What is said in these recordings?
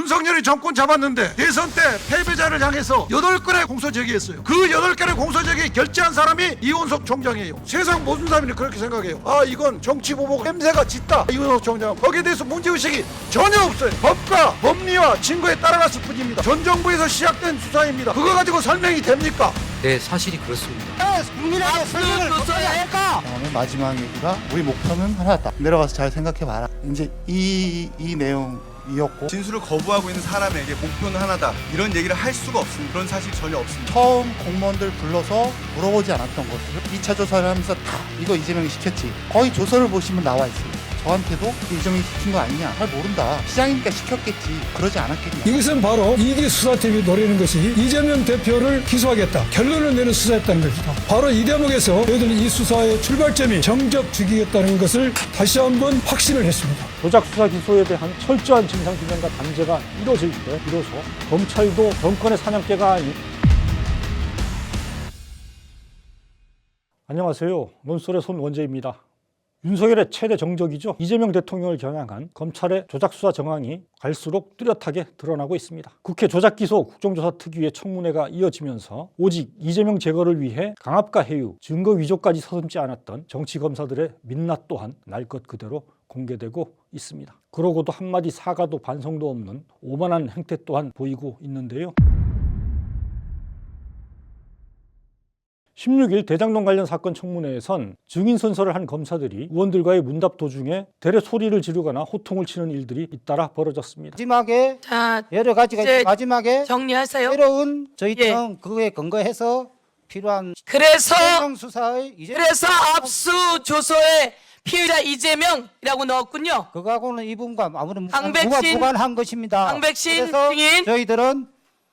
윤석열이 정권 잡았는데 대선 때 패배자를 향해서 8건의 공소 제기했어요. 그 8건의 공소 제기 결재한 사람이 이원석 총장이에요. 세상 모든 사람이 그렇게 생각해요. 아, 이건 정치 보복 냄새가 짙다. 이원석 총장 거기에 대해서 문제의식이 전혀 없어요. 법과 법리와 증거에 따라갔을 뿐입니다. 전 정부에서 시작된 수사입니다. 그거 가지고 설명이 됩니까? 네, 사실이 그렇습니다. 국민에게 설명을 못해야 할까? 다음에 마지막 얘기가 우리 목표는 하나다. 내려가서 잘 생각해봐라. 이제 이 내용이었고 진술을 거부하고 있는 사람에게 목표는 하나다 이런 얘기를 할 수가 없습니다. 그런 사실이 전혀 없습니다. 처음 공무원들 불러서 물어보지 않았던 것을 2차 조사를 하면서 다 이거 이재명이 시켰지. 거의 조서를 보시면 나와 있어요. 저한테도 이재명이 시킨 거 아니냐. 잘 모른다. 시장이니까 시켰겠지. 그러지 않았겠냐. 이것은 바로 이기 수사팀이 노리는 것이 이재명 대표를 기소하겠다. 결론을 내는 수사였다는 것이다. 바로 이 대목에서 저희들은 이 수사의 출발점이 정적 죽이겠다는 것을 다시 한번 확신을 했습니다. 조작 수사 기소에 대한 철저한 진상규명과 단죄가 이루어질 때 비로소 검찰도 정권의 사냥개가 아닌 안녕하세요. 논설의 손원재입니다. 윤석열의 최대 정적이죠. 이재명 대통령을 겨냥한 검찰의 조작수사 정황이 갈수록 뚜렷하게 드러나고 있습니다. 국회 조작기소 국정조사 특위의 청문회가 이어지면서 오직 이재명 제거를 위해 강압과 해유, 증거 위조까지 서슴지 않았던 정치검사들의 민낯 또한 날 것 그대로 공개되고 있습니다. 그러고도 한마디 사과도 반성도 없는 오만한 행태 또한 보이고 있는데요. 16일 대장동 관련 사건 청문회에선 증인 선서를 한 검사들이 의원들과의 문답 도중에 대래 소리를 지르거나 호통을 치는 일들이 잇따라 벌어졌습니다. 마지막에 자, 여러 가지가 이제 마지막에 정리하세요. 새로운 저희처럼 그거에 근거해서 필요한 그래서 수사의 압수조서에 피의자 이재명이라고 넣었군요. 그거하고는 이분과 아무런 강백신, 무관한 것입니다. 강백신 그래서 증인. 저희들은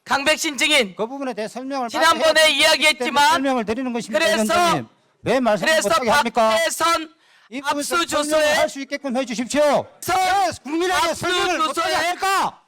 강백신 증인 그 부분에 대해 설명을 지난번에 많이 이야기했지만 설명을 드리는 것입니다. 그래서 위원장님. 왜 말씀 그래서 못하게 합니까? 박대선 이 부분 압수조서에 할 수 있게끔 해주십시오. 국민에게 설명을 못하게 할까?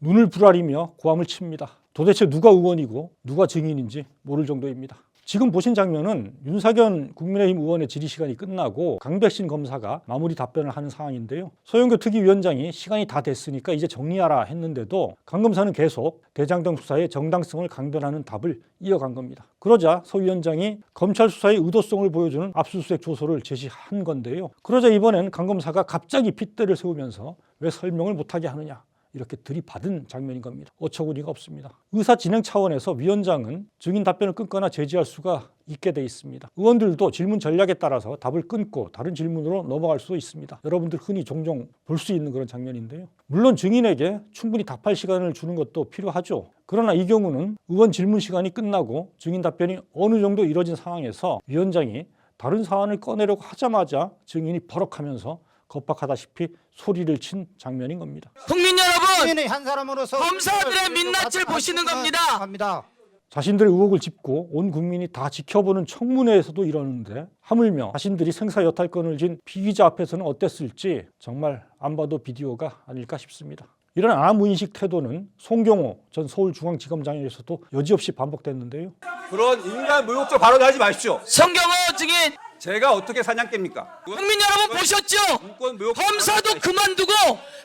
눈을 부라리며 고함을 칩니다. 도대체 누가 의원이고 누가 증인인지 모를 정도입니다. 지금 보신 장면은 윤석열 국민의힘 의원의 질의 시간이 끝나고 강백신 검사가 마무리 답변을 하는 상황인데요. 소영교 특위위원장이 시간이 다 됐으니까 이제 정리하라 했는데도 강 검사는 계속 대장동 수사의 정당성을 강변하는 답을 이어간 겁니다. 그러자 소 위원장이 검찰 수사의 의도성을 보여주는 압수수색 조서를 제시한 건데요. 그러자 이번엔 강 검사가 갑자기 핏대를 세우면서 왜 설명을 못하게 하느냐, 이렇게 들이받은 장면인 겁니다. 어처구니가 없습니다. 의사 진행 차원에서 위원장은 증인 답변을 끊거나 제지할 수가 있게 돼 있습니다. 의원들도 질문 전략에 따라서 답을 끊고 다른 질문으로 넘어갈 수도 있습니다. 여러분들 흔히 종종 볼 수 있는 그런 장면인데요. 물론 증인에게 충분히 답할 시간을 주는 것도 필요하죠. 그러나 이 경우는 의원 질문 시간이 끝나고 증인 답변이 어느 정도 이뤄진 상황에서 위원장이 다른 사안을 꺼내려고 하자마자 증인이 버럭하면서 겁박하다시피 소리를 친 장면인 겁니다. 국민 여러분, 한 사람으로서 검사들의 민낯을 보시는 겁니다. 자신들의 의혹을 짚고 온 국민이 다 지켜보는 청문회에서도 이러는데 하물며 자신들이 생사 여탈권을 쥔 피의자 앞에서는 어땠을지 정말 안 봐도 비디오가 아닐까 싶습니다. 이런 아무인식 태도는 송경호 전 서울중앙지검장에서도 여지없이 반복됐는데요. 그런 인간 모욕적 발언을 하지 마십시오. 성경호 증인, 제가 어떻게 사냥개입니까? 국민 여러분 보셨죠? 인권 모욕 검사도 그만두고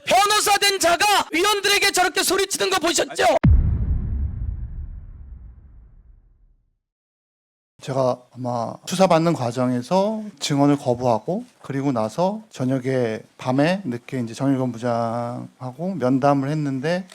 변호사 된 자가 위원들에게 저렇게 소리치는 거 보셨죠? 제가 아마 수사받는 과정에서 증언을 거부하고 그리고 나서 저녁에 밤에 늦게 이제 정일권 부장하고 면담을 했는데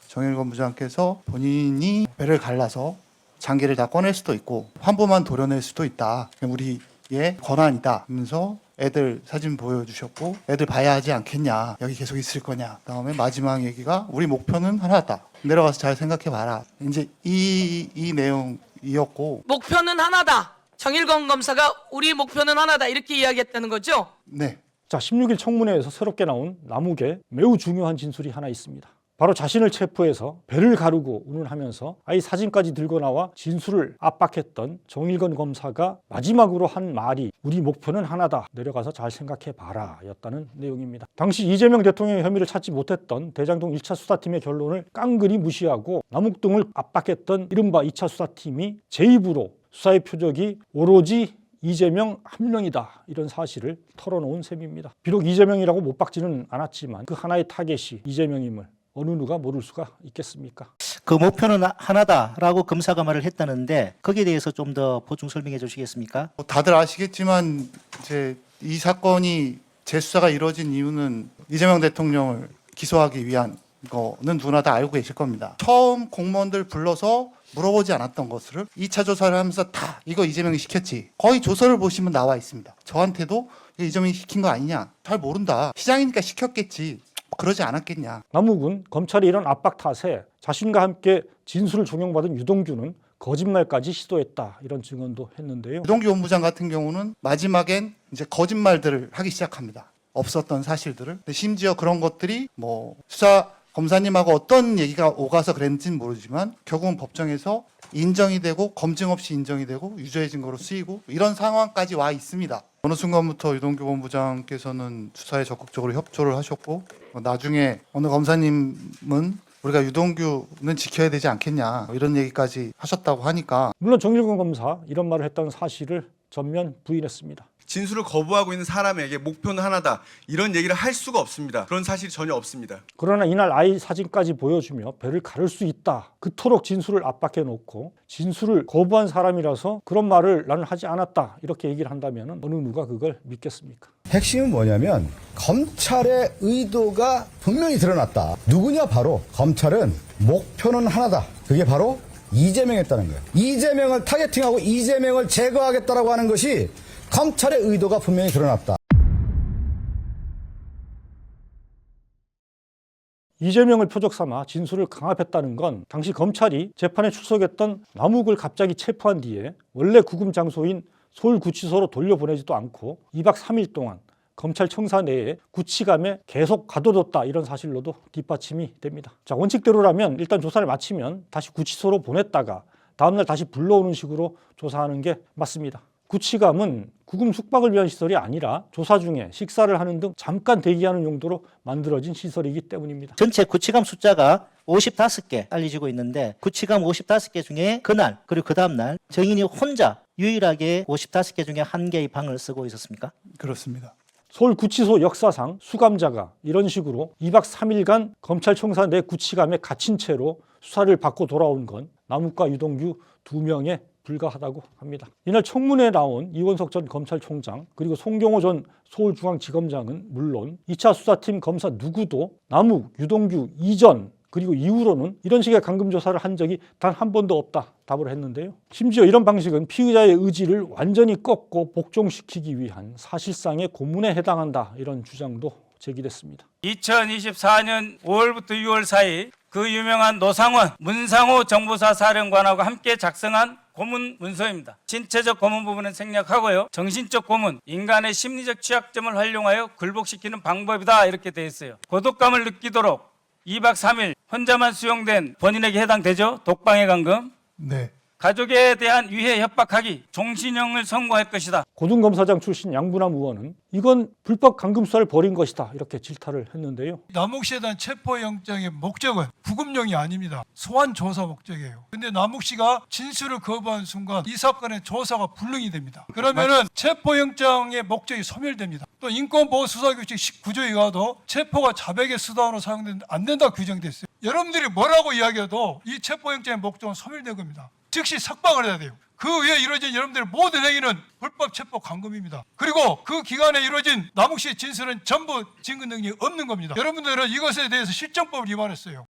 정일권 부장께서 본인이 배를 갈라서 장기를 다 꺼낼 수도 있고 환부만 도려낼 수도 있다. 우리의 권한이다 하면서 애들 사진 보여주셨고 애들 봐야 하지 않겠냐. 여기 계속 있을 거냐. 그다음에 마지막 얘기가 우리 목표는 하나다. 내려가서 잘 생각해봐라. 이제 이 내용이었고 목표는 하나다. 정일권 검사가 우리 목표는 하나다 이렇게 이야기했다는 거죠? 네. 자, 16일 청문회에서 새롭게 나온 남욱의 매우 중요한 진술이 하나 있습니다. 바로 자신을 체포해서 배를 가르고 운운하면서 아이 사진까지 들고 나와 진술을 압박했던 정일권 검사가 마지막으로 한 말이 우리 목표는 하나다. 내려가서 잘 생각해봐라 였다는 내용입니다. 당시 이재명 대통령의 혐의를 찾지 못했던 대장동 1차 수사팀의 결론을 깡그리 무시하고 남욱 등을 압박했던 이른바 2차 수사팀이 제 입으로 수사의 표적이 오로지 이재명 한 명이다 이런 사실을 털어놓은 셈입니다. 비록 이재명이라고 못 박지는 않았지만 그 하나의 타겟이 이재명임을 어느 누가 모를 수가 있겠습니까? 그 목표는 하나다라고 검사가 말을 했다는데 거기에 대해서 좀 더 보충 설명해 주시겠습니까? 다들 아시겠지만 이제 이 사건이 재수사가 이루어진 이유는 이재명 대통령을 기소하기 위한 거는 누구나 다 알고 계실 겁니다. 처음 공무원들 불러서 물어보지 않았던 것을 2차 조사를 하면서 다 이거 이재명이 시켰지. 거의 조서를 보시면 나와 있습니다. 저한테도 이거 이재명이 시킨 거 아니냐. 잘 모른다. 시장이니까 시켰겠지. 그러지 않았겠냐. 남욱은 검찰이 이런 압박 탓에 자신과 함께 진술을 종용받은 유동규는 거짓말까지 시도했다 이런 증언도 했는데요. 유동규 본부장 같은 경우는 마지막엔 이제 거짓말들을 하기 시작합니다. 없었던 사실들을. 근데 심지어 그런 것들이 뭐 수사 검사님하고 어떤 얘기가 오가서 그랬는지는 모르지만 결국은 법정에서 인정이 되고 검증 없이 인정이 되고 유죄의 증거로 쓰이고 이런 상황까지 와 있습니다. 어느 순간부터 유동규 본부장께서는 수사에 적극적으로 협조를 하셨고 나중에 어느 검사님은 우리가 유동규는 지켜야 되지 않겠냐 이런 얘기까지 하셨다고 하니까 물론 정일권 검사 이런 말을 했다는 사실을 전면 부인했습니다. 진술을 거부하고 있는 사람에게 목표는 하나다. 이런 얘기를 할 수가 없습니다. 그런 사실이 전혀 없습니다. 그러나 이날 아이 사진까지 보여주며 배를 가를 수 있다. 그토록 진술을 압박해 놓고 진술을 거부한 사람이라서 그런 말을 나는 하지 않았다. 이렇게 얘기를 한다면 어느 누가 그걸 믿겠습니까? 핵심은 뭐냐면 검찰의 의도가 분명히 드러났다. 누구냐? 바로 검찰은 목표는 하나다. 그게 바로 이재명이었다는 거예요. 이재명을 타겟팅하고 이재명을 제거하겠다라고 하는 것이 검찰의 의도가 분명히 드러났다. 이재명을 표적 삼아 진술을 강압했다는 건 당시 검찰이 재판에 출석했던 남욱을 갑자기 체포한 뒤에 원래 구금 장소인 서울구치소로 돌려보내지도 않고 2박 3일 동안 검찰청사 내에 구치감에 계속 가둬뒀다 이런 사실로도 뒷받침이 됩니다. 자, 원칙대로라면 일단 조사를 마치면 다시 구치소로 보냈다가 다음날 다시 불러오는 식으로 조사하는 게 맞습니다. 구치감은 구금 숙박을 위한 시설이 아니라 조사 중에 식사를 하는 등 잠깐 대기하는 용도로 만들어진 시설이기 때문입니다. 전체 구치감 숫자가 55개 알려지고 있는데 구치감 55개 중에 그날 그리고 그 다음날 정인이 혼자 유일하게 55개 중에 1개의 방을 쓰고 있었습니까? 그렇습니다. 서울구치소 역사상 수감자가 이런 식으로 2박 3일간 검찰청사 내 구치감에 갇힌 채로 수사를 받고 돌아온 건 남욱과 유동규 2명에 불과하다고 합니다. 이날 청문회에 나온 이원석 전 검찰총장 그리고 송경호 전 서울중앙지검장은 물론 2차 수사팀 검사 누구도 남욱, 유동규 이전 그리고 이후로는 이런 식의 감금조사를 한 적이 단 한 번도 없다 답을 했는데요. 심지어 이런 방식은 피의자의 의지를 완전히 꺾고 복종시키기 위한 사실상의 고문에 해당한다 이런 주장도 제기됐습니다. 2024년 5월부터 6월 사이 그 유명한 노상원, 문상호 정보사 사령관하고 함께 작성한 고문 문서입니다. 신체적 고문 부분은 생략하고요. 정신적 고문, 인간의 심리적 취약점을 활용하여 굴복시키는 방법이다 이렇게 되어 있어요. 고독감을 느끼도록 2박 3일 혼자만 수용된 본인에게 해당되죠. 독방의 감금. 네. 가족에 대한 위해 협박하기, 종신형을 선고할 것이다. 고등검사장 출신 양분남 의원은 이건 불법 감금 수사를 벌인 것이다 이렇게 질타를 했는데요. 남욱 씨에 대한 체포영장의 목적은 구금용이 아닙니다. 소환 조사 목적이에요. 근데 남욱 씨가 진술을 거부한 순간 이 사건의 조사가 불능이 됩니다. 그러면은 체포영장의 목적이 소멸됩니다. 또 인권보호수사규칙 19조에 의하도 체포가 자백의 수단으로 사용되는데 안 된다 규정됐어요. 여러분들이 뭐라고 이야기해도 이 체포영장의 목적은 소멸된 겁니다. 즉시 석방을 해야 돼요. 그 위에 이루어진 여러분들의 모든 행위는 불법 체포 감금입니다. 그리고 그 기간에 이루어진 남욱 씨의 진술은 전부 증거 능력이 없는 겁니다. 여러분들은 이것에 대해서 실정법을 위반했어요.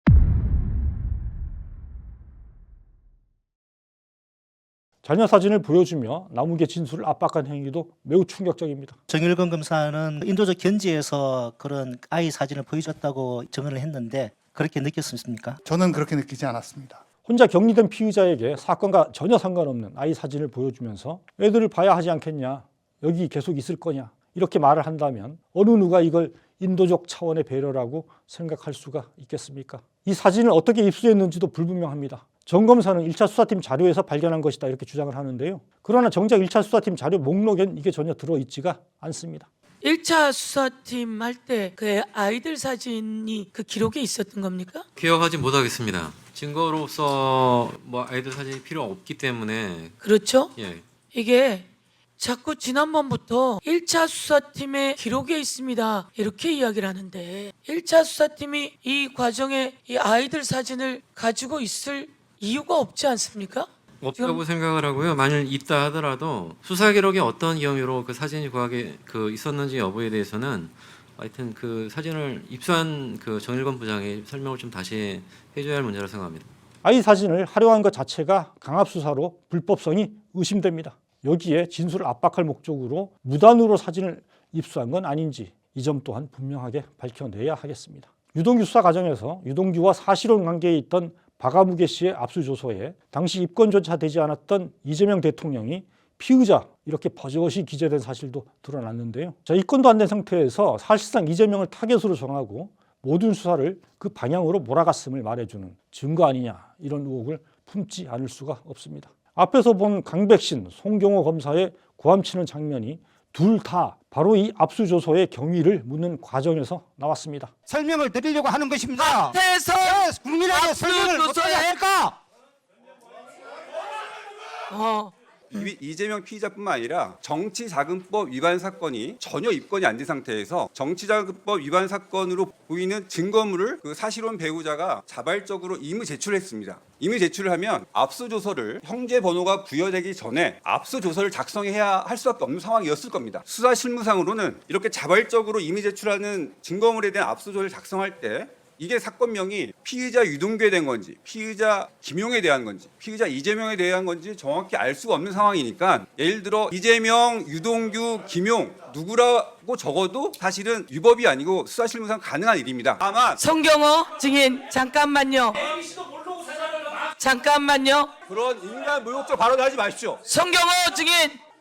자녀 사진을 보여주며 남욱의 진술을 압박한 행위도 매우 충격적입니다. 정일권 검사는 인도적 견지에서 그런 아이 사진을 보여줬다고 증언을 했는데 그렇게 느꼈습니까? 저는 그렇게 느끼지 않았습니다. 혼자 격리된 피의자에게 사건과 전혀 상관없는 아이 사진을 보여주면서 애들을 봐야 하지 않겠냐, 여기 계속 있을 거냐 이렇게 말을 한다면 어느 누가 이걸 인도적 차원의 배려라고 생각할 수가 있겠습니까? 이 사진을 어떻게 입수했는지도 불분명합니다. 정 검사는 1차 수사팀 자료에서 발견한 것이다 이렇게 주장을 하는데요. 그러나 정작 1차 수사팀 자료 목록엔 이게 전혀 들어있지가 않습니다. 1차 수사팀 할 때 그 아이들 사진이 그 기록에 있었던 겁니까? 기억하지 못하겠습니다. 증거로서 뭐 아이들 사진이 필요 없기 때문에. 그렇죠? 예. 이게 자꾸 지난번부터 1차 수사팀의 기록에 있습니다 이렇게 이야기를 하는데 1차 수사팀이 이 과정에 이 아이들 사진을 가지고 있을 이유가 없지 않습니까? 없다고 생각을 하고요. 만일 있다 하더라도 수사 기록에 어떤 경위로 그 사진이 구하게 있었는지 여부에 대해서는 하여튼 그 사진을 입수한 그 정일권 부장이 설명을 좀 다시 해줘야 할 문제라고 생각합니다. 아이 사진을 활용한 것 자체가 강압 수사로 불법성이 의심됩니다. 여기에 진술을 압박할 목적으로 무단으로 사진을 입수한 건 아닌지 이 점 또한 분명하게 밝혀내야 하겠습니다. 유동규 수사 과정에서 유동규와 사실혼 관계에 있던 박아무개 씨의 압수조서에 당시 입건조차 되지 않았던 이재명 대통령이 피의자 이렇게 버젓이 기재된 사실도 드러났는데요. 자, 입건도 안 된 상태에서 사실상 이재명을 타겟으로 정하고 모든 수사를 그 방향으로 몰아갔음을 말해주는 증거 아니냐 이런 의혹을 품지 않을 수가 없습니다. 앞에서 본 강백신, 송경호 검사의 고함치는 장면이 둘 다 바로 이 압수조서의 경위를 묻는 과정에서 나왔습니다. 설명을 드리려고 하는 것입니다. 앞에서 국민에게 설명을 어떻게 할까? 이재명 피의자뿐만 아니라 정치자금법 위반 사건이 전혀 입건이 안 된 상태에서 정치자금법 위반 사건으로 보이는 증거물을 그 사실혼 배우자가 자발적으로 임의 제출했습니다. 임의 제출을 하면 압수조서를 형제 번호가 부여되기 전에 압수조서를 작성해야 할 수밖에 없는 상황이었을 겁니다. 수사 실무상으로는 이렇게 자발적으로 임의 제출하는 증거물에 대한 압수조서를 작성할 때 이게 사건명이 피의자 유동규에 대한 건지 피의자 김용에 대한 건지 피의자 이재명에 대한 건지 정확히 알 수가 없는 상황이니까 예를 들어 이재명, 유동규, 김용 누구라고 적어도 사실은 위법이 아니고 수사실무상 가능한 일입니다. 다만 송경호 증인 잠깐만요. 잠깐만요. 그런 인간 모욕적 발언을 하지 마십시오. 송경호 증인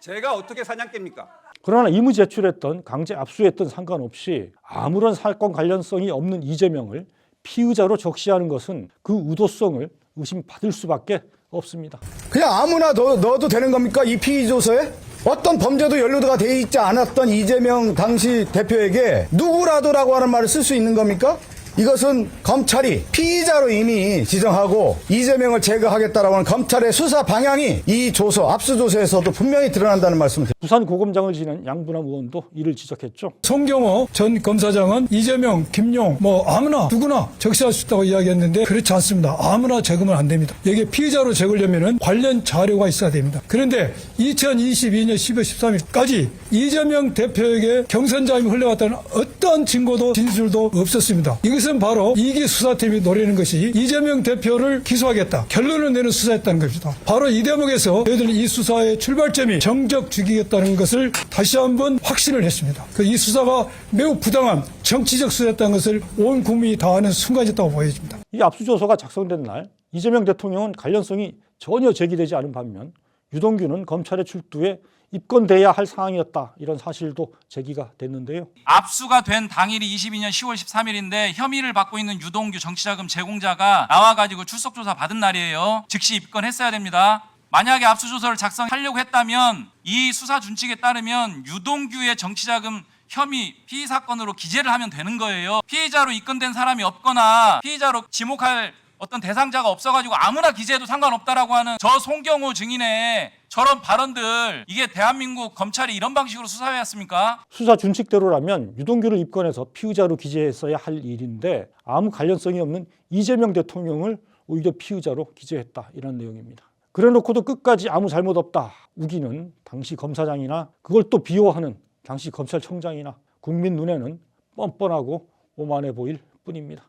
제가 어떻게 사냥개입니까? 그러나 임의 제출했던 강제 압수했던 상관없이 아무런 사건 관련성이 없는 이재명을 피의자로 적시하는 것은 그 의도성을 의심받을 수밖에 없습니다. 그냥 아무나 넣어도 되는 겁니까? 이 피의조서에? 어떤 범죄도 연루가 돼 있지 않았던 이재명 당시 대표에게 누구라도라고 하는 말을 쓸 수 있는 겁니까? 이것은 검찰이 피의자로 이미 지정하고 이재명을 제거하겠다라고 하는 검찰의 수사 방향이 이 조서, 압수조서에서도 분명히 드러난다는 말씀을 드립니다. 부산고검장을 지낸 양분남 의원도 이를 지적했죠. 송경호 전 검사장은 이재명, 김용 아무나 누구나 적시할 수 있다고 이야기했는데 그렇지 않습니다. 아무나 적으면 안 됩니다. 여기에 피의자로 적으려면 관련 자료가 있어야 됩니다. 그런데 2022년 12월 13일까지 이재명 대표에게 경선자금이 흘러갔다는 어떤 증거도 진술도 없었습니다. 이것은 바로 이기 수사팀이 노리는 것이 이재명 대표를 기소하겠다, 결론을 내는 수사였다는 것이다. 바로 이 대목에서 저희들은 이 수사의 출발점이 정적 죽이겠다는 것을 다시 한번 확신을 했습니다. 이 수사가 매우 부당한 정치적 수사였다는 것을 온 국민이 다 아는 순간이었다고 보여집니다. 이 압수조서가 작성된 날 이재명 대통령은 관련성이 전혀 제기되지 않은 반면 유동규는 검찰의 출두에 입건돼야 할 상황이었다 이런 사실도 제기가 됐는데요. 압수가 된 당일이 22년 10월 13일인데 혐의를 받고 있는 유동규 정치자금 제공자가 나와가지고 출석조사 받은 날이에요. 즉시 입건했어야 됩니다. 만약에 압수조서를 작성하려고 했다면 이 수사 준칙에 따르면 유동규의 정치자금 혐의 피의 사건으로 기재를 하면 되는 거예요. 피의자로 입건된 사람이 없거나 피의자로 지목할 어떤 대상자가 없어가지고 아무나 기재해도 상관없다라고 하는 저 송경호 증인의 저런 발언들, 이게 대한민국 검찰이 이런 방식으로 수사해왔습니까? 수사 준칙대로라면 유동규를 입건해서 피의자로 기재했어야 할 일인데 아무 관련성이 없는 이재명 대통령을 오히려 피의자로 기재했다 이런 내용입니다. 그래놓고도 끝까지 아무 잘못 없다 우기는 당시 검사장이나 그걸 또 비호하는 당시 검찰청장이나 국민 눈에는 뻔뻔하고 오만해 보일 뿐입니다.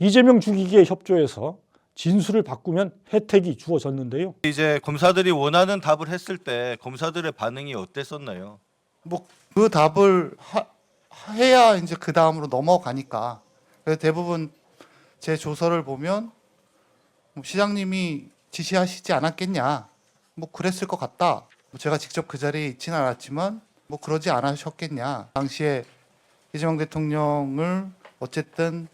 이재명 죽이기에 협조해서 진술을 바꾸면 혜택이 주어졌는데요. 이제 검사들이 원하는 답을 했을 때 검사들의 반응이 어땠었나요? 그 답을 해야 이제 그 다음으로 넘어가니까. 그래서 대부분 제 조서를 보면 시장님이 지시하시지 않았겠냐, 그랬을 것 같다. 제가 직접 그 자리에 있지는 않았지만 그러지 않으셨겠냐. 당시에 이재명 대통령을 어쨌든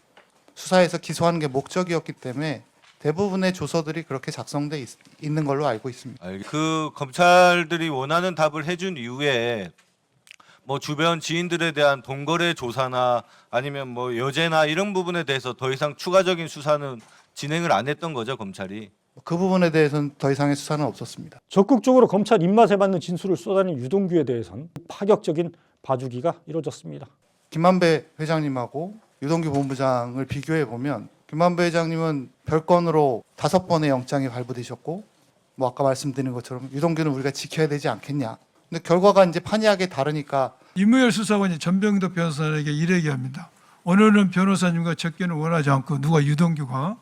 수사에서 기소하는 게 목적이었기 때문에 대부분의 조서들이 그렇게 작성돼 있는 걸로 알고 있습니다. 그 검찰들이 원하는 답을 해준 이후에 주변 지인들에 대한 돈거래 조사나 아니면 여죄나 이런 부분에 대해서 더 이상 추가적인 수사는 진행을 안 했던 거죠, 검찰이. 그 부분에 대해서는 더 이상의 수사는 없었습니다. 적극적으로 검찰 입맛에 맞는 진술을 쏟아낸 유동규에 대해서는 파격적인 봐주기가 이뤄졌습니다. 김만배 회장님하고 유동규 본부장을 비교해 보면 김만배 회장님은 별건으로 5번의 영장이 발부되셨고 뭐 아까 말씀드린 것처럼 유동규는 우리가 지켜야 되지 않겠냐. 근데 결과가 이제 판이하게 다르니까 임무열 수사관이 전병덕 변호사에게 이래 얘기합니다. 오늘은 변호사님과 접견을 원하지 않고 누가 유동규가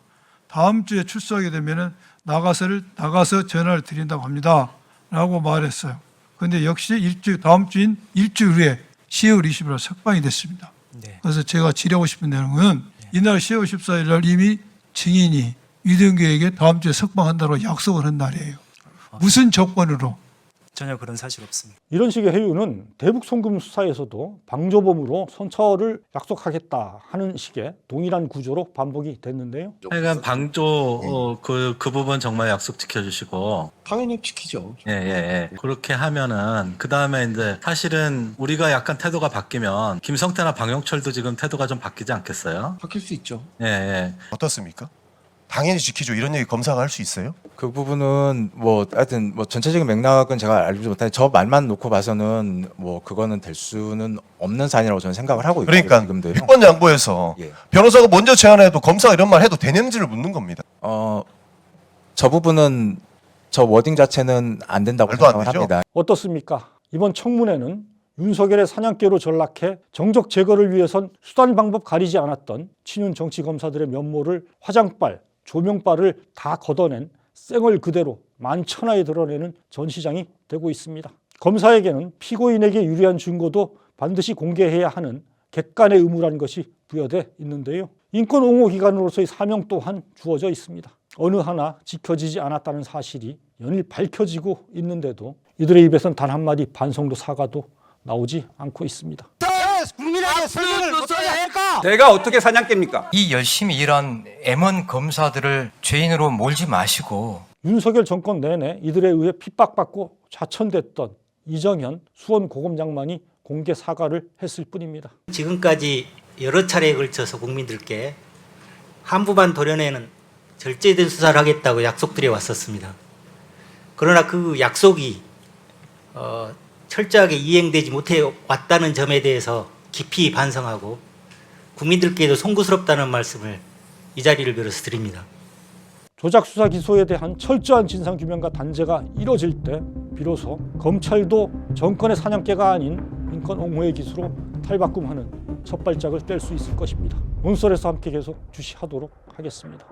다음 주에 출소하게 되면은 나가서 전화를 드린다고 합니다. 라고 말했어요. 그런데 역시 다음 주인 일주일 후에 10월 20일 석방이 됐습니다. 그래서 제가 지려고 싶은 내용은 이날 10월 14일 날 이미 증인이 유동규에게 다음 주에 석방한다고 약속을 한 날이에요. 무슨 조건으로? 전혀 그런 사실 없습니다. 이런 식의 해유는 대북 송금 수사에서도 방조범으로 선처를 약속하겠다 하는 식의 동일한 구조로 반복이 됐는데요. 하여간 방조 그 부분 정말 약속 지켜주시고 당연히 지키죠. 예. 그렇게 하면은 그 다음에 이제 사실은 우리가 약간 태도가 바뀌면 김성태나 방영철도 지금 태도가 좀 바뀌지 않겠어요? 바뀔 수 있죠. 예. 어떻습니까? 당연히 지키죠. 이런 얘기 검사가 할 수 있어요? 그 부분은 뭐 하여튼 뭐 전체적인 맥락은 제가 알지 못하는데 저 말만 놓고 봐서는 뭐 그거는 될 수는 없는 사안이라고 저는 생각을 하고 있고 그러니까 지금도요. 특권 양보해서 예. 변호사가 먼저 제안해도 검사가 이런 말 해도 되는지를 묻는 겁니다. 저 부분은 저 워딩 자체는 안 된다고 말도 안 생각을 되죠? 합니다. 어떻습니까? 이번 청문회는 윤석열의 사냥개로 전락해 정적 제거를 위해선 수단 방법 가리지 않았던 친윤 정치검사들의 면모를 화장빨, 조명빨을 다 걷어낸 쌩얼 그대로 만천하에 드러내는 전시장이 되고 있습니다. 검사에게는 피고인에게 유리한 증거도 반드시 공개해야 하는 객관의 의무라는 것이 부여돼 있는데요. 인권옹호기관으로서의 사명 또한 주어져 있습니다. 어느 하나 지켜지지 않았다는 사실이 연일 밝혀지고 있는데도 이들의 입에선 단 한마디 반성도 사과도 나오지 않고 있습니다. 국민에게 설명을 못하게 할까? 내가 어떻게 사냥개입니까? 이 열심히 일한 M1 검사들을 죄인으로 몰지 마시고 윤석열 정권 내내 이들에 의해 핍박받고 좌천됐던 이정현 수원고검장만이 공개 사과를 했을 뿐입니다. 지금까지 여러 차례에 걸쳐서 국민들께 한부만 도려내는 절제된 수사를 하겠다고 약속드려 왔었습니다. 그러나 그 약속이 철저하게 이행되지 못해 왔다는 점에 대해서 깊이 반성하고 국민들께도 송구스럽다는 말씀을 이 자리를 빌어서 드립니다. 조작 수사 기소에 대한 철저한 진상규명과 단죄가 이뤄질 때 비로소 검찰도 정권의 사냥개가 아닌 인권 옹호의 기수로 탈바꿈하는 첫 발짝을 뗄 수 있을 것입니다. 논설에서 함께 계속 주시하도록 하겠습니다.